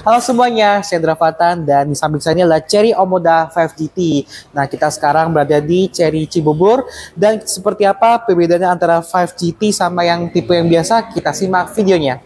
Halo semuanya, saya Indra Fatan dan di samping saya ini adalah Chery Omoda 5 GT. Nah, kita sekarang berada di Chery Cibubur dan seperti apa perbedaannya antara 5 GT sama yang tipe yang biasa, kita simak videonya.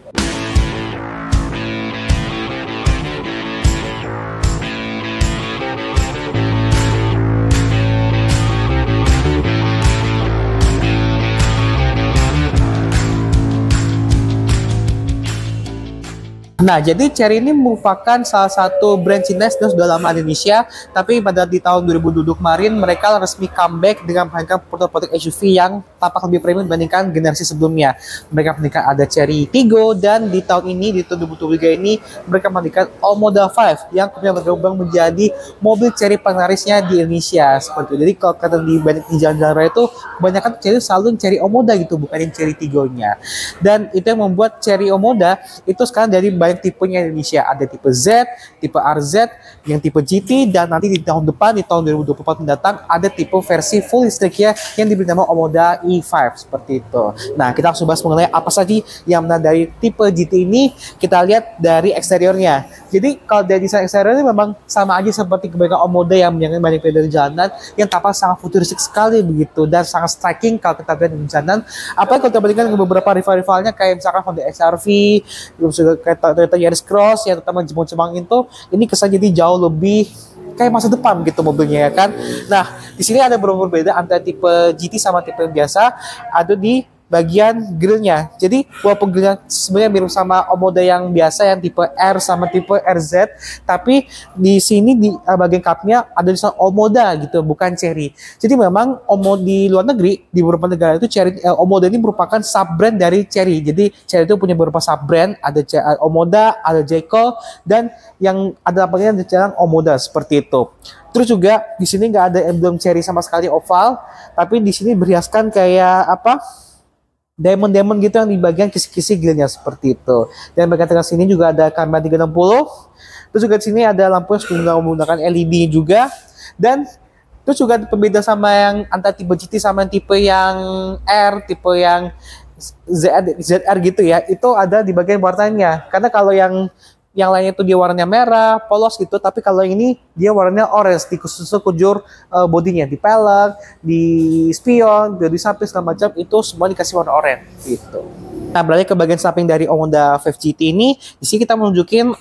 Nah, jadi Chery ini merupakan salah satu brand Cina yang sudah lama di Indonesia, tapi pada di tahun 2020 kemarin mereka resmi comeback dengan menghadirkan produk-produk SUV yang tampak lebih premium dibandingkan generasi sebelumnya. Mereka menghadirkan ada Chery Tiggo dan di tahun ini, di tahun 2023 ini, mereka menghadirkan Omoda 5 yang kemudian berkembang menjadi mobil Chery penglarisnya di Indonesia. Seperti itu. Jadi kalau kata di jalan-jalan raya itu, kebanyakan Chery selalu Chery Omoda gitu, bukan yang Chery Tiggo-nya. Dan itu yang membuat Chery Omoda itu sekarang dari banyak tipenya Indonesia. Ada tipe Z, tipe RZ, yang tipe GT, dan nanti di tahun depan, di tahun 2024 mendatang, ada tipe versi full listriknya yang diberi nama Omoda E5, seperti itu. Nah, kita langsung bahas mengenai apa saja yang menarik dari tipe GT ini. Kita lihat dari eksteriornya. Jadi, kalau dari desain eksteriornya memang sama aja seperti kebanyakan Omoda yang menyangkut banyak dari jalanan, yang tampak sangat futuristik sekali begitu, dan sangat striking kalau kita lihat di jalanan. Apalagi kalau kita bandingkan dengan beberapa rival-rivalnya, kayak misalkan Honda HR-V, juga kayak Toyota Yaris Cross, yang terutama Jepang itu, ini kesan jadi jauh lebih kayak masa depan gitu mobilnya ya kan. Nah, di sini ada beberapa berbeda antara tipe GT sama tipe biasa, ada di bagian grillnya. Jadi walaupun grillnya sebenarnya mirip sama Omoda yang biasa yang tipe R sama tipe RZ, tapi di sini di bagian cupnya ada tulisan Omoda gitu, bukan Chery. Jadi memang di luar negeri di beberapa negara itu Omoda ini merupakan sub brand dari Chery. Jadi Chery itu punya beberapa sub brand, ada Omoda, ada J-Co, dan yang ada namanya jalan Omoda seperti itu. Terus juga di sini nggak ada emblem Chery sama sekali oval, tapi di sini berhiaskan kayak apa? Diamond gitu yang di bagian kisi-kisi grillnya seperti itu. Dan bagian tengah sini juga ada kamera 360. Terus juga di sini ada lampu yang sudah menggunakan LED juga. Dan terus juga pembeda sama yang antara tipe GT sama yang tipe yang R, tipe yang ZR gitu ya. Itu ada di bagian warnanya. Karena kalau yang lainnya itu dia warnanya merah, polos gitu, tapi kalau ini dia warnanya orange, di khusus kujur bodinya, di pelek, di spion, di samping segala macam itu semua dikasih warna oranye gitu. Nah, beralih ke bagian samping dari Omoda 5 GT ini, di sini kita menunjukin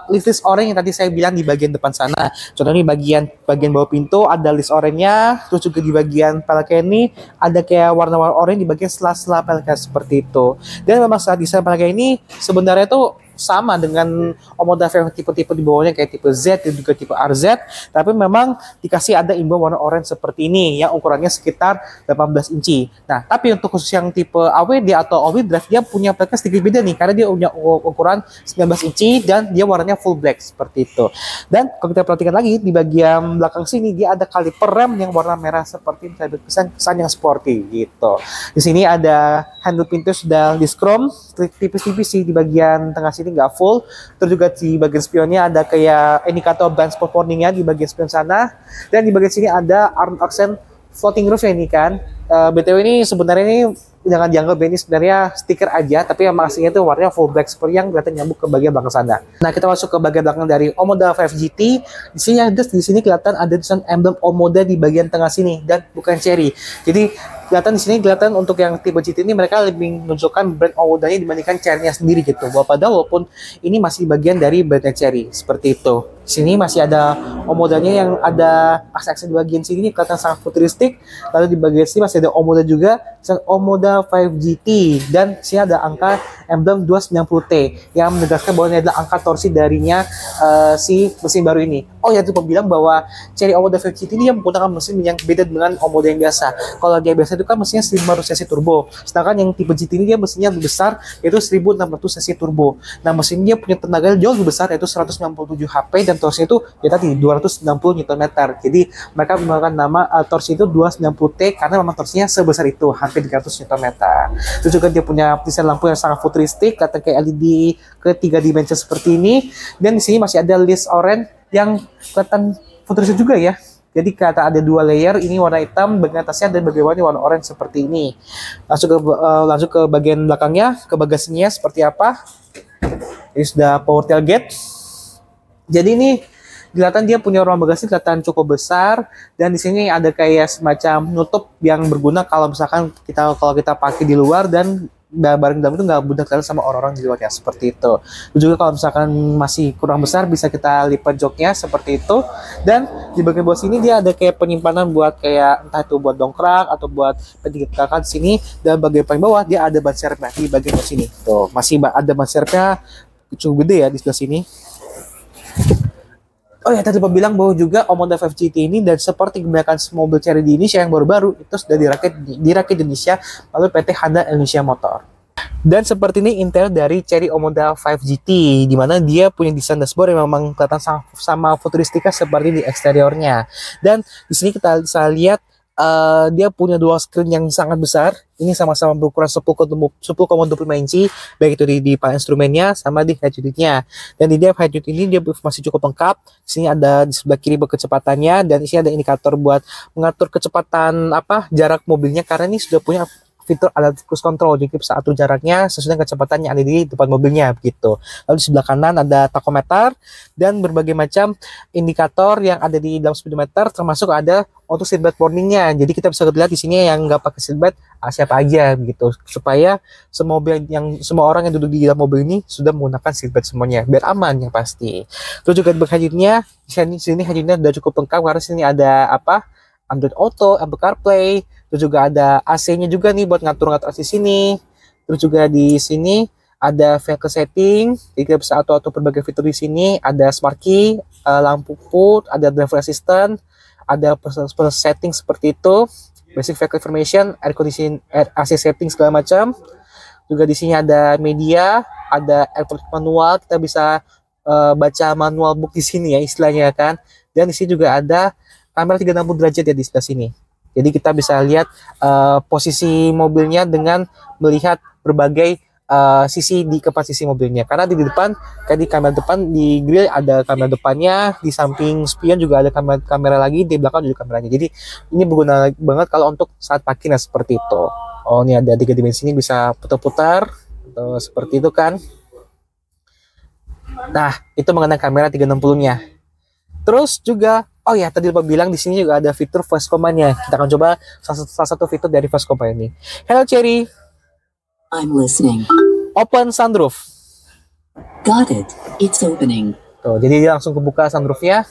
list orange yang tadi saya bilang di bagian depan sana. Contohnya bagian bawah pintu ada list orange-nya, terus juga di bagian peleknya ini ada kayak warna-warna orange di bagian sela-sela peleknya seperti itu. Dan memang saat desain peleknya ini sebenarnya itu sama dengan Omoda yang tipe-tipe di bawahnya kayak tipe Z dan juga tipe RZ, tapi memang dikasih ada imbau warna orange seperti ini yang ukurannya sekitar 18 inci. Nah, tapi untuk khusus yang tipe AWD atau all-wheel drive dia punya peleknya sedikit beda nih karena dia punya ukuran 19 inci dan dia warnanya full black seperti itu. Dan kalau kita perhatikan lagi di bagian belakang sini dia ada kaliper rem yang warna merah seperti kesan yang sporty gitu. Di sini ada handle pintu sudah diskrom tipis-tipis sih di bagian tengah sini nggak full. Terus juga di bagian spionnya ada kayak indikator blind spot warningnya di bagian spion sana, dan di bagian sini ada arm accent floating roof ini kan. BTW ini sebenarnya ini jangan dianggap ini sebenarnya stiker aja, tapi yang aslinya itu warnanya full black seperti yang kelihatan nyambung ke bagian belakang sana. Nah, kita masuk ke bagian belakang dari Omoda 5 GT. Di sini kelihatan ada tulisan emblem Omoda di bagian tengah sini dan bukan Chery. Jadi kelihatan untuk yang tipe GT ini mereka lebih menunjukkan brand Omodanya dibandingkan Chery-nya sendiri gitu. Padahal walaupun ini masih bagian dari brandnya Chery seperti itu. Di sini masih ada Omodanya yang ada aksen-aksen di bagian sini kelihatan sangat futuristik. Lalu di bagian sini masih ada Omoda juga, Omoda 5 GT, dan sini ada angka emblem 290T yang menegaskan bahwa ini adalah angka torsi darinya si mesin baru ini. Oh ya, itu bilang bahwa Chery Omoda 5 GT ini yang menggunakan mesin yang beda dengan Omoda yang biasa. Kalau dia biasa itu kan mesinnya 1500 cc turbo, sedangkan yang tipe GT ini dia mesinnya lebih besar yaitu 1600 cc turbo. Nah, mesinnya punya tenaga jauh lebih besar yaitu 197 HP dan torsinya itu ya tadi 290 Nm. Jadi mereka menggunakan nama torsi itu 290T karena memang torsinya sebesar itu, hampir 300 Nm. Itu juga dia punya desain lampu yang sangat futuristik, kata kayak LED ke 3 dimensi seperti ini. Dan di sini masih ada list orange yang kelihatan futuristik juga ya. Jadi kata ada 2 layer, ini warna hitam bagian atasnya dan bagian bawahnya warna orange seperti ini. Langsung ke bagian belakangnya, ke bagasinya seperti apa. Ini sudah power tailgate. Jadi ini kelihatan dia punya ruang bagasi kelihatan cukup besar, dan di sini ada kayak semacam nutup yang berguna kalau misalkan kalau kita pakai di luar, dan barang dalam itu nggak mudah kelihatan sama orang-orang di luarnya seperti itu. Dan juga kalau misalkan masih kurang besar bisa kita lipat joknya seperti itu, dan di bagian bawah sini dia ada kayak penyimpanan buat kayak entah itu buat dongkrak atau buat pendidikan di sini, dan bagian paling bawah dia ada ban serepnya di bagian bawah sini. Tuh, masih ada ban serepnya cukup gede ya di sebelah sini. Oh ya, tadi bilang bahwa juga Omoda 5 GT ini, dan seperti kebanyakan mobil Chery di Indonesia yang baru-baru, itu sudah dirakit di Indonesia melalui PT Honda Indonesia Motor. Dan seperti ini interior dari Chery Omoda 5 GT, di mana dia punya desain dashboard yang memang kelihatan sama futuristika seperti di eksteriornya. Dan di sini kita bisa lihat dia punya dual screen yang sangat besar. Ini sama-sama berukuran 10,25 inci, baik itu di panel instrumennya sama di head unitnya. Dan di head unit ini dia masih cukup lengkap. Di sini ada di sebelah kiri kecepatannya, dan di sini ada indikator buat mengatur kecepatan jarak mobilnya, karena ini sudah punya fitur adaptive cruise control, jadi bisa atur jaraknya sesuai dengan kecepatan yang ada di depan mobilnya begitu. Lalu di sebelah kanan ada tachometer dan berbagai macam indikator yang ada di dalam speedometer, termasuk ada auto seatbelt warningnya. Jadi kita bisa lihat di sini yang nggak pakai seatbelt siapa aja begitu, supaya semua orang yang duduk di dalam mobil ini sudah menggunakan seatbelt semuanya biar aman yang pasti. Terus juga di bagian di sini head-unitnya sudah cukup lengkap, karena sini ada Android Auto, Apple CarPlay, terus juga ada AC-nya juga nih buat ngatur-ngatur AC sini. Terus juga di sini ada vehicle setting, jadi kita bisa atur berbagai fitur di sini. Ada smart key, lampu put, ada driver assistant, ada personal setting seperti itu, basic vehicle information, air conditioning, AC setting segala macam. Juga di sini ada media, ada electronic manual, kita bisa baca manual book di sini ya istilahnya kan. Dan di sini juga ada kamera 360 derajat ya di sebelah sini. Jadi kita bisa lihat posisi mobilnya dengan melihat berbagai sisi di sisi mobilnya. Karena di depan, kayak di kamera depan, di grill ada kamera depannya, di samping spion juga ada kamera lagi, di belakang juga kameranya. Jadi ini berguna banget kalau untuk saat parkir seperti itu. Oh, ini ada 3 dimensi, ini bisa putar-putar seperti itu kan. Nah, itu mengenai kamera 360-nya. Terus juga oh ya, tadi lupa bilang di sini juga ada fitur voice command-nya. Kita akan coba salah satu fitur dari voice command ini. Hello Chery. I'm listening. Open sunroof. Got it. It's opening. Tuh, jadi dia langsung kebuka sunroofnya.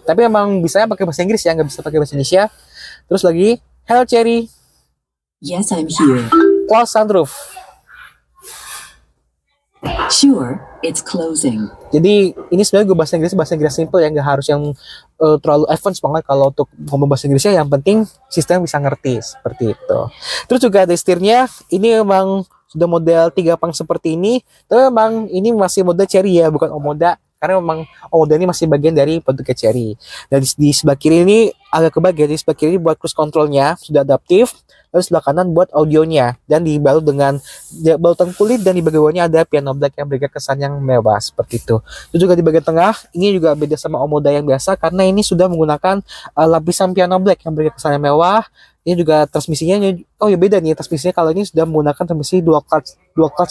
Tapi emang bisanya pakai bahasa Inggris ya, nggak bisa pakai bahasa Indonesia. Terus lagi, hello Chery. Yes, I'm here. Close sunroof. Sure, it's closing. Jadi ini sebenarnya gue bahasa Inggris simple ya, nggak harus yang terlalu advance banget kalau untuk ngomong bahasa Inggrisnya. Yang penting sistem bisa ngerti seperti itu. Terus juga ada setirnya, ini memang sudah model 3 pang seperti ini. Tapi memang ini masih model Chery ya, bukan Omoda, karena memang Omoda ini masih bagian dari produknya Chery. Dan di sebelah kiri ini agak kebagian, di sebelah kiri buat cruise controlnya sudah adaptif. Lalu sebelah kanan buat audionya, dan dibalut dengan balutan kulit, dan di bagian bawahnya ada piano black yang berikan kesan yang mewah seperti itu. Terus juga di bagian tengah ini juga beda sama Omoda yang biasa, karena ini sudah menggunakan lapisan piano black yang berikan kesan yang mewah. Ini juga transmisinya, oh ya beda nih transmisinya, kalau ini sudah menggunakan transmisi dual clutch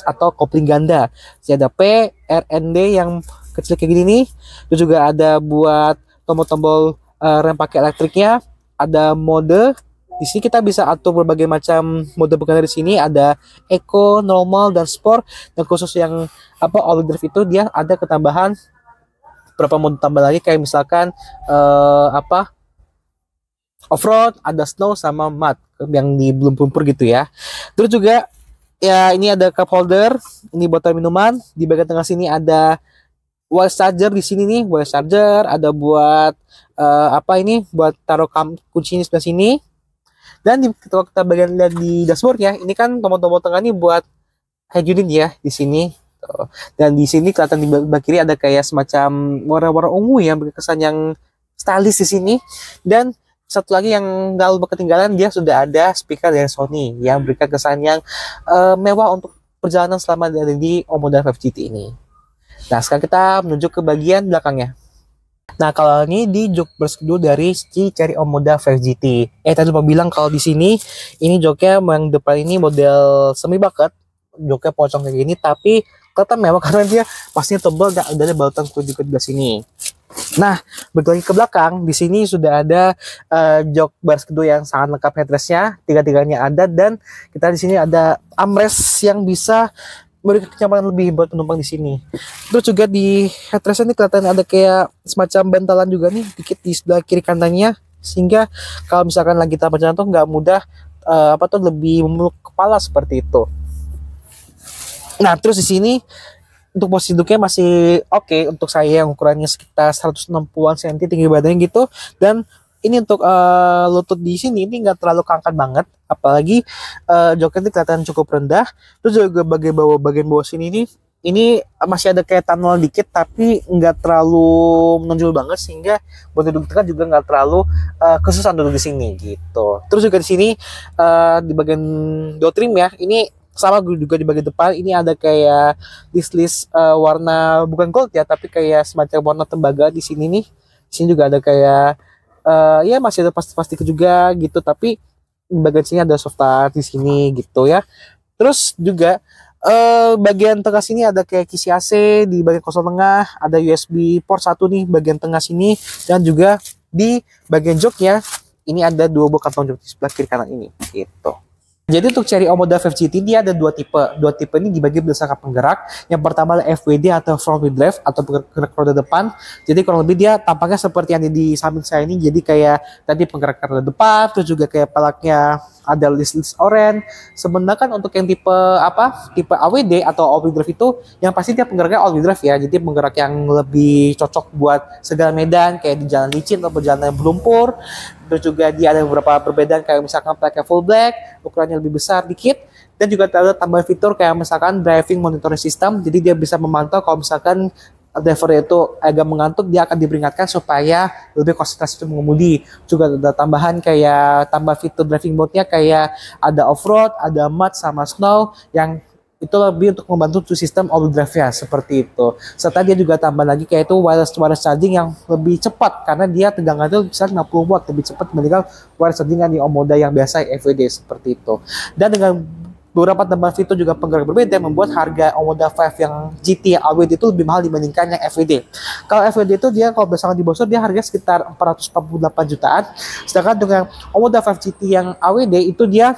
atau kopling ganda. Jadi ada P, R, N, D yang kecil kayak gini nih. Terus juga ada buat tombol-tombol rem pakai elektriknya, ada mode. Di sini kita bisa atur berbagai macam mode pengendara. Di sini ada Eco, Normal, dan Sport. Dan khusus yang all drive itu dia ada ketambahan beberapa mode tambah lagi, kayak misalkan off-road, ada snow sama mud yang di belum lumpur gitu ya. Terus juga ya ini ada cup holder, ini botol minuman. Di bagian tengah sini ada wireless charger di sini nih, wireless charger. Ada buat buat taruh kunci ini sebelah sini. Dan kalau kita bagian lihat di dashboardnya, ini kan tombol-tombol tengah ini buat head unit ya di sini. Dan di sini kelihatan di bagian kiri ada kayak semacam warna-warna ungu yang berkesan yang stylish di sini. Dan satu lagi yang gak lupa ketinggalan, dia sudah ada speaker dari Sony yang berikan kesan yang mewah untuk perjalanan selama ada di Omoda 5 GT ini. Nah, sekarang kita menuju ke bagian belakangnya. Nah, kalau ini di jok kedua dari Chery Omoda 5 GT. Tadi lupa bilang kalau di sini ini joknya yang depan ini model semi bucket, joknya pocong kayak gini, tapi kelihatan mewah karena dia pastinya tebal dan ada balutan kulit di sini. Nah, balik lagi ke belakang, di sini sudah ada jok baris kedua yang sangat lengkap, headrestnya tiga-tiganya ada, dan kita di sini ada armrest yang bisa memberikan kenyamanan lebih buat penumpang di sini. Terus juga di headrestnya ini kelihatan ada kayak semacam bantalan juga nih dikit di sebelah kiri kanannya, sehingga kalau misalkan lagi tanpa jantung nggak mudah lebih memeluk kepala seperti itu. Nah, terus di sini untuk posisi duduknya masih oke untuk saya yang ukurannya sekitar 160-an cm tinggi badannya gitu, dan ini untuk lutut di sini ini nggak terlalu keangkat banget, apalagi joknya ini kelihatan cukup rendah. Terus juga bagian bawah sini ini masih ada kayak tunnel dikit tapi nggak terlalu menonjol banget, sehingga buat duduk tengah juga nggak terlalu kesusahan duduk di sini gitu. Terus juga di sini di bagian door trim ya, ini sama juga di bagian depan ini ada kayak list warna bukan gold ya, tapi kayak semacam warna tembaga di sini nih. Di sini juga ada kayak ya masih ada plastik juga gitu, tapi di bagian sini ada soft touch di sini gitu ya. Terus juga bagian tengah sini ada kayak kisi AC, di bagian konsol tengah ada USB port 1 nih bagian tengah sini, dan juga di bagian joknya ini ada dua buah kantong jok di sebelah kiri kanan ini gitu. Jadi untuk Chery Omoda 5 GT dia ada dua tipe ini dibagi berdasarkan penggerak. Yang pertama adalah FWD atau front wheel drive atau penggerak roda depan. Jadi kurang lebih dia tampaknya seperti yang di samping saya ini. Jadi kayak tadi penggerak roda depan, terus juga kayak pelaknya ada list orange. Sebenarnya untuk yang tipe AWD atau all wheel drive itu yang pasti dia penggeraknya all wheel drive ya. Jadi penggerak yang lebih cocok buat segala medan kayak di jalan licin atau jalan yang berlumpur. Terus juga dia ada beberapa perbedaan kayak misalkan plaknya full black, ukurannya lebih besar dikit, dan juga ada tambahan fitur kayak misalkan driving monitoring system. Jadi dia bisa memantau kalau misalkan driver itu agak mengantuk, dia akan diperingatkan supaya lebih konsentrasi untuk mengemudi. Juga ada tambahan kayak tambah fitur driving mode-nya kayak ada off-road, ada mud sama snow, yang itu lebih untuk membantu sistem all wheel drive ya, seperti itu. Serta dia juga tambah lagi kayak itu wireless charging yang lebih cepat, karena dia tegangan itu bisa 50 watt lebih cepat dibandingkan wireless charging di Omoda yang biasa FWD seperti itu. Dan dengan beberapa tambahan fitur juga penggerak berbeda membuat harga Omoda 5 yang GT yang AWD itu lebih mahal dibandingkan yang FWD. Kalau FWD itu dia kalau berdasarkan di browser dia harga sekitar 448 jutaan, sedangkan dengan Omoda 5 GT yang AWD itu dia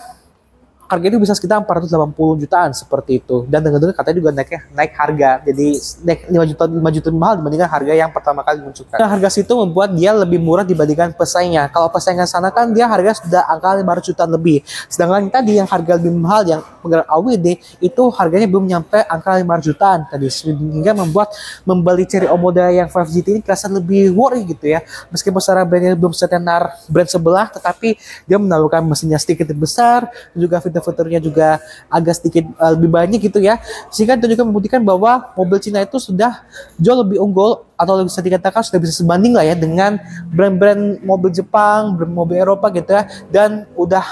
harganya bisa sekitar 480 jutaan seperti itu. Dan dengar-dengar katanya juga naik harga, jadi naik 5 juta mahal dibandingkan harga yang pertama kali dimunculkan. Nah, harga situ membuat dia lebih murah dibandingkan pesaingnya. Kalau pesaingnya sana kan dia harga sudah angka 500 jutaan lebih, sedangkan tadi yang harga lebih mahal yang penggerak AWD itu harganya belum nyampe angka 500 jutaan tadi, sehingga membuat membeli Chery Omoda yang 5 GT ini terasa lebih worry gitu ya. Meskipun secara brandnya belum setenar brand sebelah, tetapi dia menawarkan mesinnya sedikit lebih besar, juga fiturnya juga agak sedikit lebih banyak gitu ya, sehingga itu juga membuktikan bahwa mobil Cina itu sudah jauh lebih unggul, atau bisa dikatakan sudah bisa sebanding lah ya dengan brand-brand mobil Jepang, brand mobil Eropa gitu ya, dan udah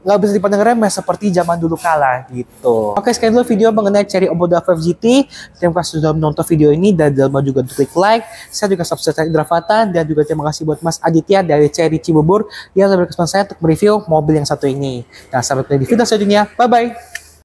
nggak bisa dipandang remeh seperti zaman dulu kala gitu. Oke, sekian dulu video mengenai Chery Omoda 5 GT. Terima kasih sudah menonton video ini, dan jangan lupa juga klik like. Saya juga subscribe Indra Fatan, dan juga terima kasih buat Mas Aditya dari Chery Cibubur yang memberi kesempatan saya untuk mereview mobil yang satu ini. Dan sampai jumpa di video selanjutnya. Bye bye.